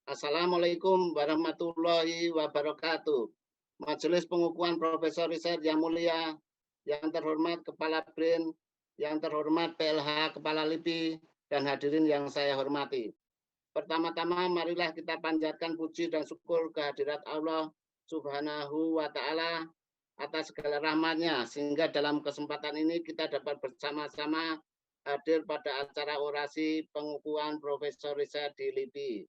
Assalamualaikum warahmatullahi wabarakatuh. Majelis Pengukuhan Profesor Riset yang mulia, yang terhormat Kepala BRIN, yang terhormat PLH Kepala LIPI, dan hadirin yang saya hormati. Pertama-tama marilah kita panjatkan puji dan syukur kehadirat Allah Subhanahu wa Ta'ala atas segala rahmatnya, sehingga dalam kesempatan ini kita dapat bersama-sama hadir pada acara orasi pengukuhan Profesor Riset di LIPI.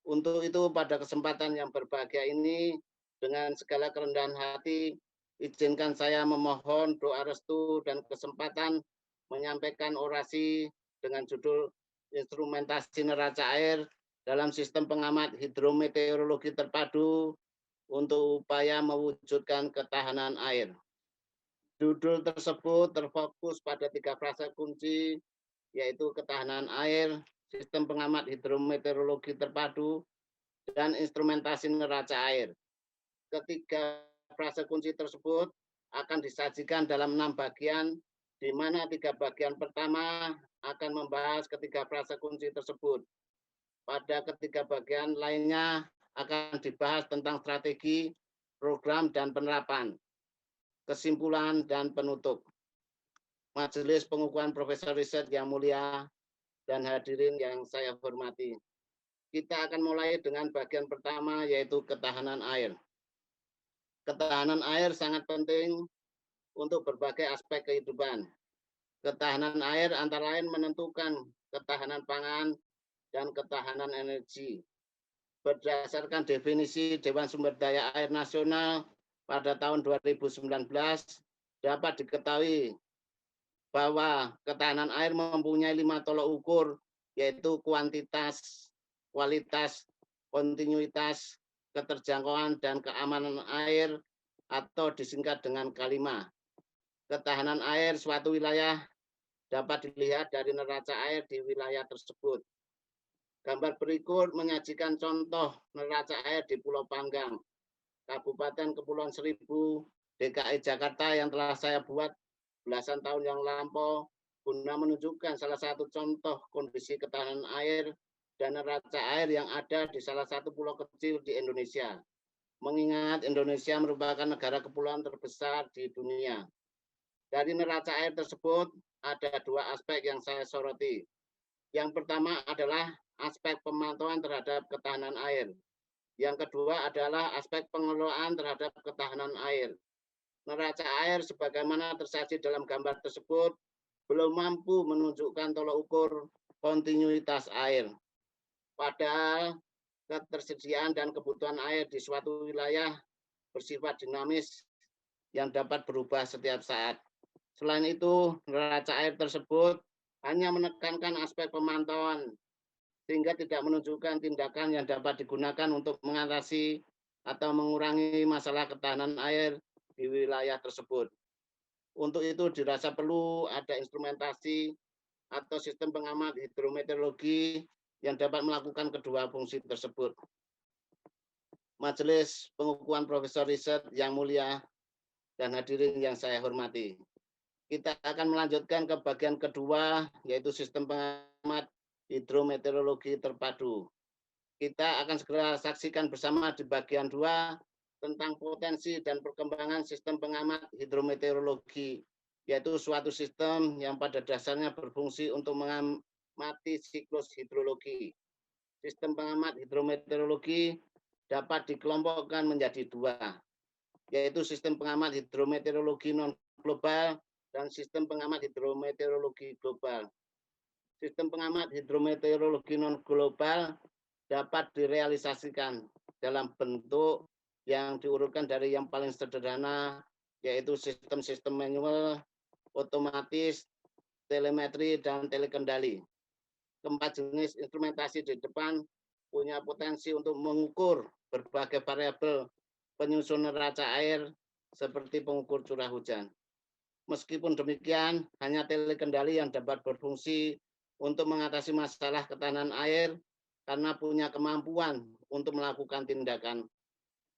Untuk itu pada kesempatan yang berbahagia ini dengan segala kerendahan hati izinkan saya memohon doa restu dan kesempatan menyampaikan orasi dengan judul instrumentasi neraca air dalam sistem pengamat hidrometeorologi terpadu untuk upaya mewujudkan ketahanan air. Judul tersebut terfokus pada 3 frasa kunci, yaitu ketahanan air, sistem pengamat hidrometeorologi terpadu, dan instrumentasi neraca air. Ketiga frasa kunci tersebut akan disajikan dalam 6 bagian, di mana 3 bagian pertama akan membahas ketiga frasa kunci tersebut. Pada ketiga bagian lainnya akan dibahas tentang strategi, program, dan penerapan, kesimpulan, dan penutup. Majelis Pengukuhan Profesor Riset yang mulia dan hadirin yang saya hormati. Kita akan mulai dengan bagian pertama, yaitu ketahanan air. Ketahanan air sangat penting untuk berbagai aspek kehidupan. Ketahanan air antara lain menentukan ketahanan pangan dan ketahanan energi. Berdasarkan definisi Dewan Sumber Daya Air Nasional pada tahun 2019, dapat diketahui bahwa ketahanan air mempunyai 5 tolok ukur, yaitu kuantitas, kualitas, kontinuitas, keterjangkauan, dan keamanan air, atau disingkat dengan K5. Ketahanan air suatu wilayah dapat dilihat dari neraca air di wilayah tersebut. Gambar berikut menyajikan contoh neraca air di Pulau Panggang, Kabupaten Kepulauan Seribu, DKI Jakarta yang telah saya buat belasan tahun yang lampau guna menunjukkan salah satu contoh kondisi ketahanan air dan neraca air yang ada di salah satu pulau kecil di Indonesia. Mengingat Indonesia merupakan negara kepulauan terbesar di dunia. Dari neraca air tersebut ada 2 aspek yang saya soroti. Yang pertama adalah aspek pemantauan terhadap ketahanan air. Yang kedua adalah aspek pengelolaan terhadap ketahanan air. Neraca air sebagaimana tersaji dalam gambar tersebut belum mampu menunjukkan tolok ukur kontinuitas air. Padahal ketersediaan dan kebutuhan air di suatu wilayah bersifat dinamis yang dapat berubah setiap saat. Selain itu, neraca air tersebut hanya menekankan aspek pemantauan sehingga tidak menunjukkan tindakan yang dapat digunakan untuk mengatasi atau mengurangi masalah ketahanan air di wilayah tersebut. Untuk itu dirasa perlu ada instrumentasi atau sistem pengamat hidrometeorologi yang dapat melakukan kedua fungsi tersebut. Majelis Pengukuhan Profesor Riset yang mulia dan hadirin yang saya hormati. Kita akan melanjutkan ke bagian kedua, yaitu sistem pengamat hidrometeorologi terpadu. Kita akan segera saksikan bersama di bagian 2 tentang potensi dan perkembangan sistem pengamat hidrometeorologi, yaitu suatu sistem yang pada dasarnya berfungsi untuk mengamati siklus hidrologi. Sistem pengamat hidrometeorologi dapat dikelompokkan menjadi 2, yaitu sistem pengamat hidrometeorologi non-global dan sistem pengamat hidrometeorologi global. Sistem pengamat hidrometeorologi non-global dapat direalisasikan dalam bentuk yang diurutkan dari yang paling sederhana, yaitu sistem-sistem manual, otomatis, telemetri, dan telekendali. Keempat jenis instrumentasi di depan punya potensi untuk mengukur berbagai variabel penyusun neraca air seperti pengukur curah hujan. Meskipun demikian, hanya telekendali yang dapat berfungsi untuk mengatasi masalah ketahanan air karena punya kemampuan untuk melakukan tindakan.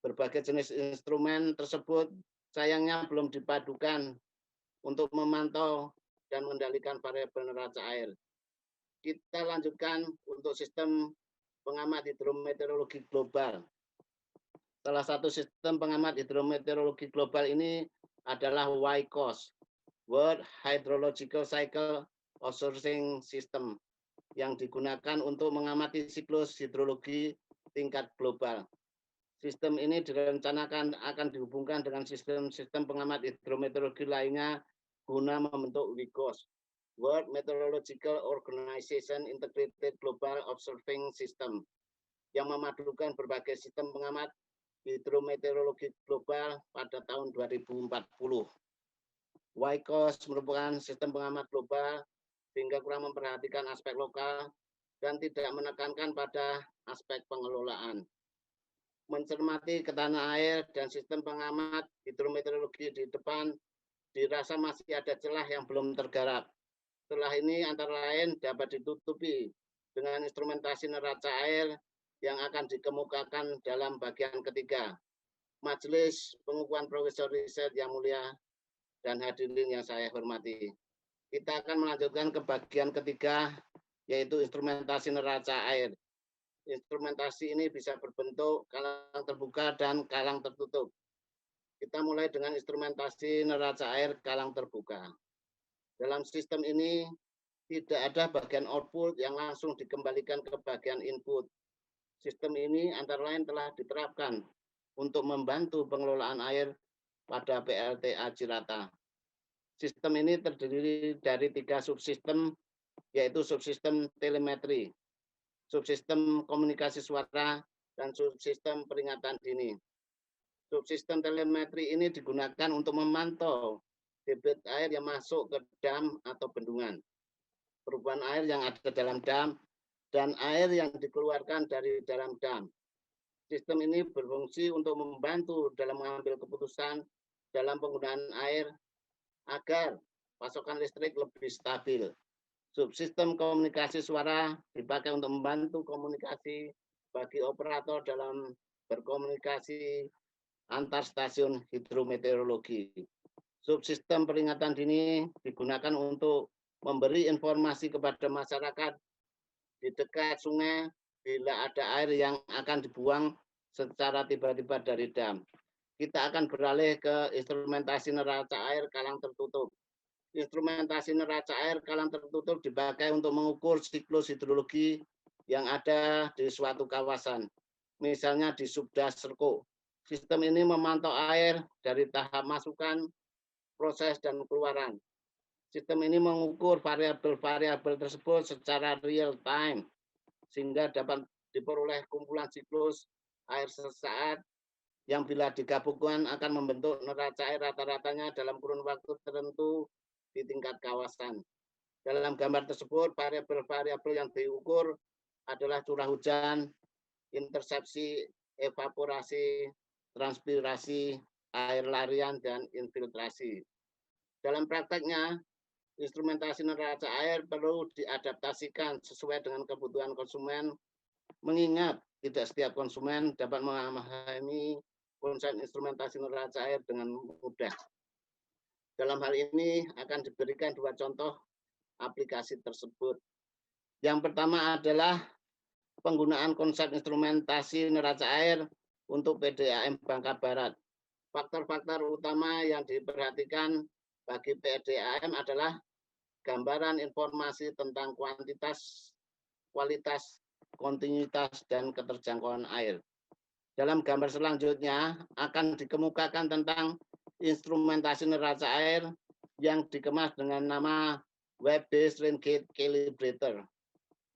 Berbagai jenis instrumen tersebut sayangnya belum dipadukan untuk memantau dan mengendalikan variabel neraca air. Kita lanjutkan untuk sistem pengamat hidrometeorologi global. Salah satu sistem pengamat hidrometeorologi global ini adalah WHYCOS, World Hydrological Cycle Observing System, yang digunakan untuk mengamati siklus hidrologi tingkat global. Sistem ini direncanakan akan dihubungkan dengan sistem-sistem pengamat hidrometeorologi lainnya guna membentuk WHYCOS, World Meteorological Organization Integrated Global Observing System, yang memadukan berbagai sistem pengamat hidrometeorologi global pada tahun 2040. WHYCOS merupakan sistem pengamat global sehingga kurang memperhatikan aspek lokal dan tidak menekankan pada aspek pengelolaan. Mencermati ke tanah air dan sistem pengamat hidrometeorologi di depan dirasa masih ada celah yang belum tergarap. Celah ini antara lain dapat ditutupi dengan instrumentasi neraca air yang akan dikemukakan dalam bagian ketiga. Majelis Pengukuhan Profesor Riset yang mulia dan hadirin yang saya hormati. Kita akan melanjutkan ke bagian ketiga, yaitu instrumentasi neraca air. Instrumentasi ini bisa berbentuk kalang terbuka dan kalang tertutup. Kita mulai dengan instrumentasi neraca air kalang terbuka. Dalam sistem ini tidak ada bagian output yang langsung dikembalikan ke bagian input. Sistem ini antara lain telah diterapkan untuk membantu pengelolaan air pada PLTA Cirata. Sistem ini terdiri dari 3 subsistem, yaitu subsistem telemetri, subsistem komunikasi suara, dan subsistem peringatan dini. Subsistem telemetri ini digunakan untuk memantau debit air yang masuk ke dam atau bendungan, perubahan air yang ada dalam dam, dan air yang dikeluarkan dari dalam dam. Sistem ini berfungsi untuk membantu dalam mengambil keputusan dalam penggunaan air agar pasokan listrik lebih stabil. Subsistem komunikasi suara dipakai untuk membantu komunikasi bagi operator dalam berkomunikasi antar stasiun hidrometeorologi. Subsistem peringatan dini digunakan untuk memberi informasi kepada masyarakat di dekat sungai bila ada air yang akan dibuang secara tiba-tiba dari dam. Kita akan beralih ke instrumentasi neraca air kalang tertutup. Instrumentasi neraca air kalang tertutup dipakai untuk mengukur siklus hidrologi yang ada di suatu kawasan, misalnya di Subdas Serko. Sistem ini memantau air dari tahap masukan, proses, dan keluaran. Sistem ini mengukur variabel-variabel tersebut secara real time, sehingga dapat diperoleh kumpulan siklus air sesaat yang bila digabungkan akan membentuk neraca air rata-ratanya dalam kurun waktu tertentu di tingkat kawasan. Dalam gambar tersebut, variabel-variabel yang diukur adalah curah hujan, intersepsi, evaporasi, transpirasi, air larian, dan infiltrasi. Dalam prakteknya, instrumentasi neraca air perlu diadaptasikan sesuai dengan kebutuhan konsumen, mengingat tidak setiap konsumen dapat memahami konsep instrumentasi neraca air dengan mudah. Dalam hal ini akan diberikan 2 contoh aplikasi tersebut. Yang pertama adalah penggunaan konsep instrumentasi neraca air untuk PDAM Bangka Barat. Faktor-faktor utama yang diperhatikan bagi PDAM adalah gambaran informasi tentang kuantitas, kualitas, kontinuitas, dan keterjangkauan air. Dalam gambar selanjutnya akan dikemukakan tentang instrumentasi neraca air yang dikemas dengan nama Web Based Rain Gauge Calibrator,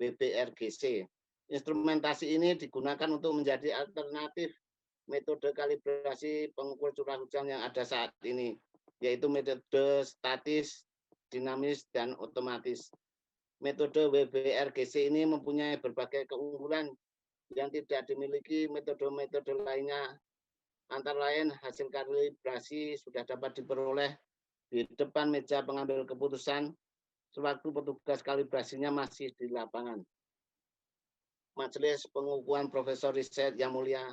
WBRGC. Instrumentasi ini digunakan untuk menjadi alternatif metode kalibrasi pengukur curah hujan yang ada saat ini, yaitu metode statis, dinamis, dan otomatis. Metode WBRGC ini mempunyai berbagai keunggulan yang tidak dimiliki metode-metode lainnya. Antara lain, hasil kalibrasi sudah dapat diperoleh di depan meja pengambil keputusan sewaktu petugas kalibrasinya masih di lapangan. Majelis Pengukuhan Profesor Riset yang mulia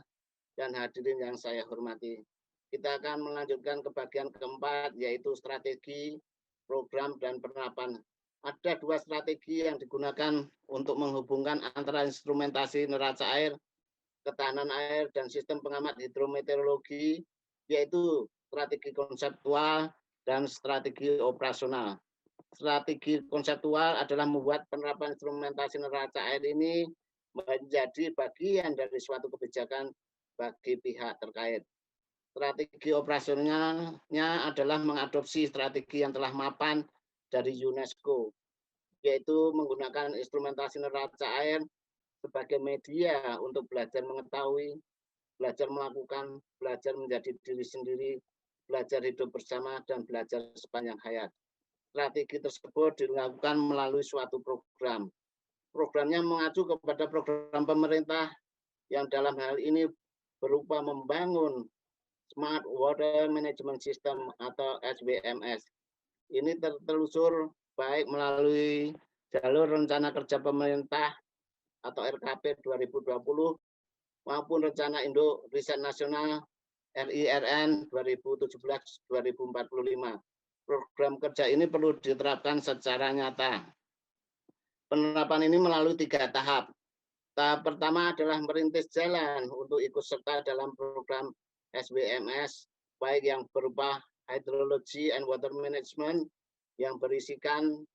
dan hadirin yang saya hormati. Kita akan melanjutkan ke bagian keempat, yaitu strategi, program, dan penerapan Ada dua strategi yang digunakan untuk menghubungkan antara instrumentasi neraca air, ketahanan air, dan sistem pengamat hidrometeorologi, yaitu strategi konseptual dan strategi operasional. Strategi konseptual adalah membuat penerapan instrumentasi neraca air ini menjadi bagian dari suatu kebijakan bagi pihak terkait. Strategi operasionalnya adalah mengadopsi strategi yang telah mapan dari UNESCO, yaitu menggunakan instrumentasi neraca air sebagai media untuk belajar mengetahui, belajar melakukan, belajar menjadi diri sendiri, belajar hidup bersama, dan belajar sepanjang hayat. Strategi tersebut dilakukan melalui suatu program. Programnya mengacu kepada program pemerintah yang dalam hal ini berupa membangun Smart Water Management System atau SWMS. Ini tertelusur baik melalui jalur rencana kerja pemerintah atau RKP 2020 maupun rencana induk riset nasional RIRN 2017-2045. Program kerja ini perlu diterapkan secara nyata. Penerapan ini melalui 3 tahap. Tahap pertama adalah merintis jalan untuk ikut serta dalam program SWMS, baik yang berupa Hydrology and Water Management yang berisikan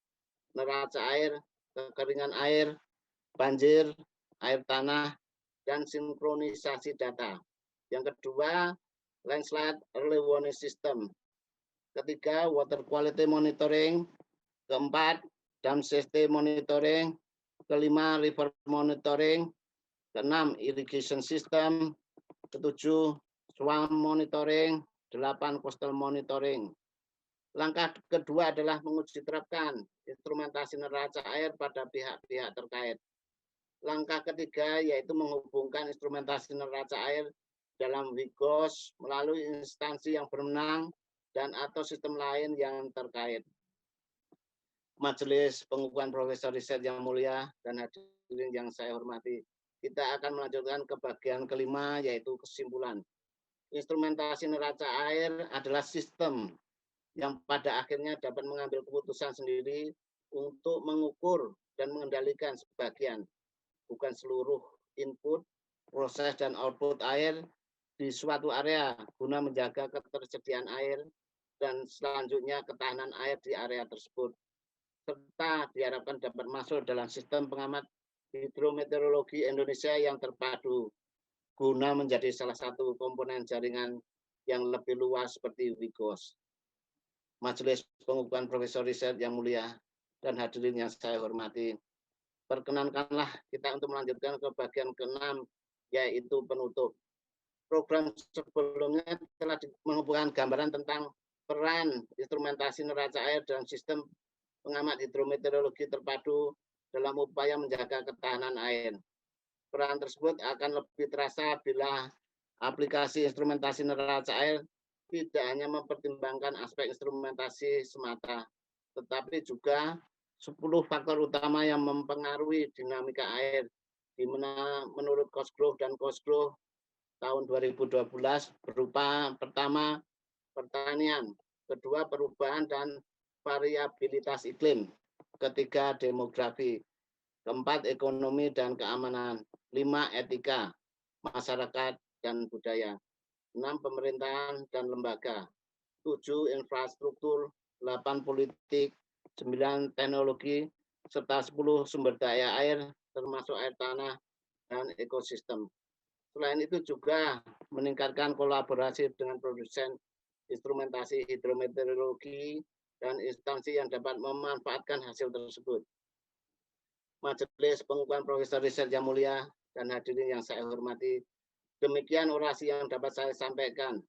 neraca air, kekeringan air, banjir, air tanah, dan sinkronisasi data. Yang kedua, landslide early warning system. Ketiga, water quality monitoring. Keempat, dam safety monitoring. Kelima, river monitoring. Keenam, irrigation system. Ketujuh, swamp monitoring. 8, coastal monitoring. Langkah kedua adalah menguji terapkan instrumentasi neraca air pada pihak-pihak terkait. Langkah ketiga yaitu menghubungkan instrumentasi neraca air dalam WIGOS melalui instansi yang berwenang dan atau sistem lain yang terkait. Majelis Pengukuhan Profesor Riset yang mulia dan hadirin yang saya hormati, kita akan melanjutkan ke bagian kelima yaitu kesimpulan. Instrumentasi neraca air adalah sistem yang pada akhirnya dapat mengambil keputusan sendiri untuk mengukur dan mengendalikan sebagian, bukan seluruh input, proses, dan output air di suatu area guna menjaga ketersediaan air dan selanjutnya ketahanan air di area tersebut, serta diharapkan dapat masuk dalam sistem pengamat hidrometeorologi Indonesia yang terpadu guna menjadi salah satu komponen jaringan yang lebih luas seperti WIGOS. Majelis Pengukuhan Profesor Riset yang mulia dan hadirin yang saya hormati, perkenankanlah kita untuk melanjutkan ke bagian ke-6 yaitu penutup. Program sebelumnya telah menghubungkan gambaran tentang peran instrumentasi neraca air dan sistem pengamat hidrometeorologi terpadu dalam upaya menjaga ketahanan air. Peran tersebut akan lebih terasa bila aplikasi instrumentasi neraca air tidak hanya mempertimbangkan aspek instrumentasi semata, tetapi juga 10 faktor utama yang mempengaruhi dinamika air, di mana menurut Cosgrove dan Cosgrove tahun 2012 berupa pertama, pertanian, kedua, perubahan dan variabilitas iklim, ketiga, demografi, keempat, ekonomi dan keamanan, 5, etika, masyarakat dan budaya, 6, pemerintahan dan lembaga, 7, infrastruktur, 8, politik, 9, teknologi, serta 10, sumber daya air, termasuk air tanah dan ekosistem. Selain itu juga meningkatkan kolaborasi dengan produsen instrumentasi hidrometeorologi dan instansi yang dapat memanfaatkan hasil tersebut. Majelis Pengukuhan Profesor Riset yang mulia dan hadirin yang saya hormati, demikian orasi yang dapat saya sampaikan.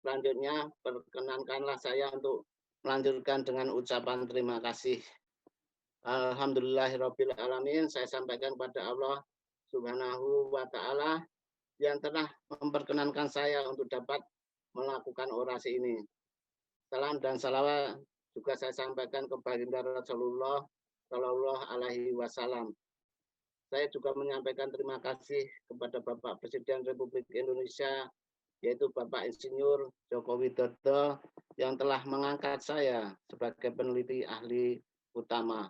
Selanjutnya, perkenankanlah saya untuk melanjutkan dengan ucapan terima kasih. Alhamdulillahirabbil alamin, saya sampaikan kepada Allah Subhanahu wa taala yang telah memperkenankan saya untuk dapat melakukan orasi ini. Salam dan salawat juga saya sampaikan ke baginda Rasulullah Shallallahu alaihi wasallam. Saya juga menyampaikan terima kasih kepada Bapak Presiden Republik Indonesia, yaitu Bapak Insinyur Joko Widodo yang telah mengangkat saya sebagai peneliti ahli utama.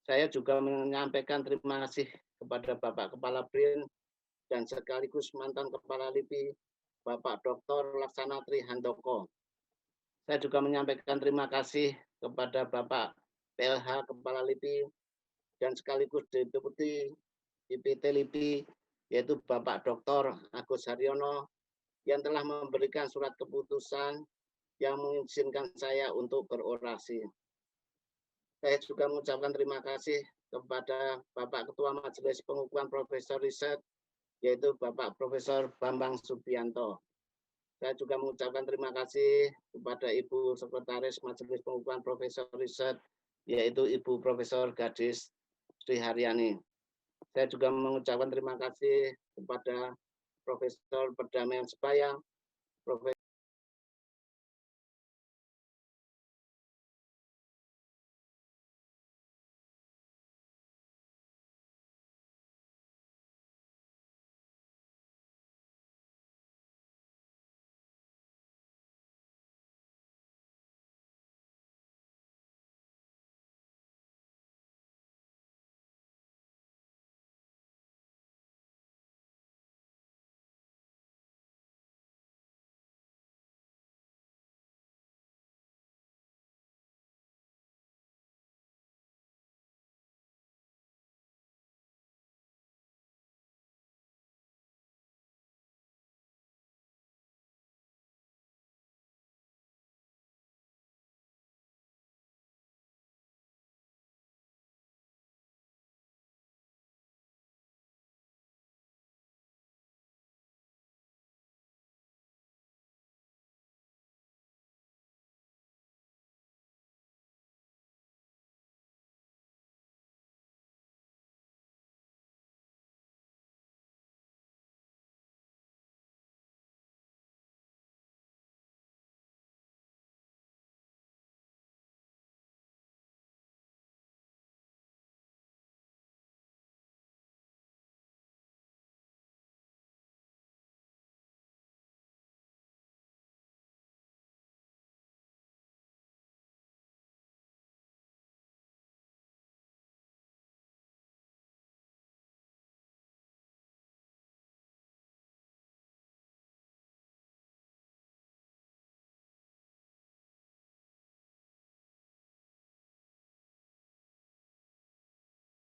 Saya juga menyampaikan terima kasih kepada Bapak Kepala BRIN dan sekaligus mantan Kepala LIPI, Bapak Dr. Laksana Trihandoko. Saya juga menyampaikan terima kasih kepada Bapak PLH Kepala LIPI dan sekaligus Deputi IPT LIPI, yaitu Bapak Dr. Agus Haryono, yang telah memberikan surat keputusan yang mengizinkan saya untuk berorasi. Saya juga mengucapkan terima kasih kepada Bapak Ketua Majelis Pengukuhan Profesor Riset, yaitu Bapak Profesor Bambang Subianto. Saya juga mengucapkan terima kasih kepada Ibu Sekretaris Majelis Pengukuhan Profesor Riset, yaitu Ibu Profesor Gadis Sri Haryani. Saya juga mengucapkan terima kasih kepada Profesor Perdamaian Sebaya, Profesor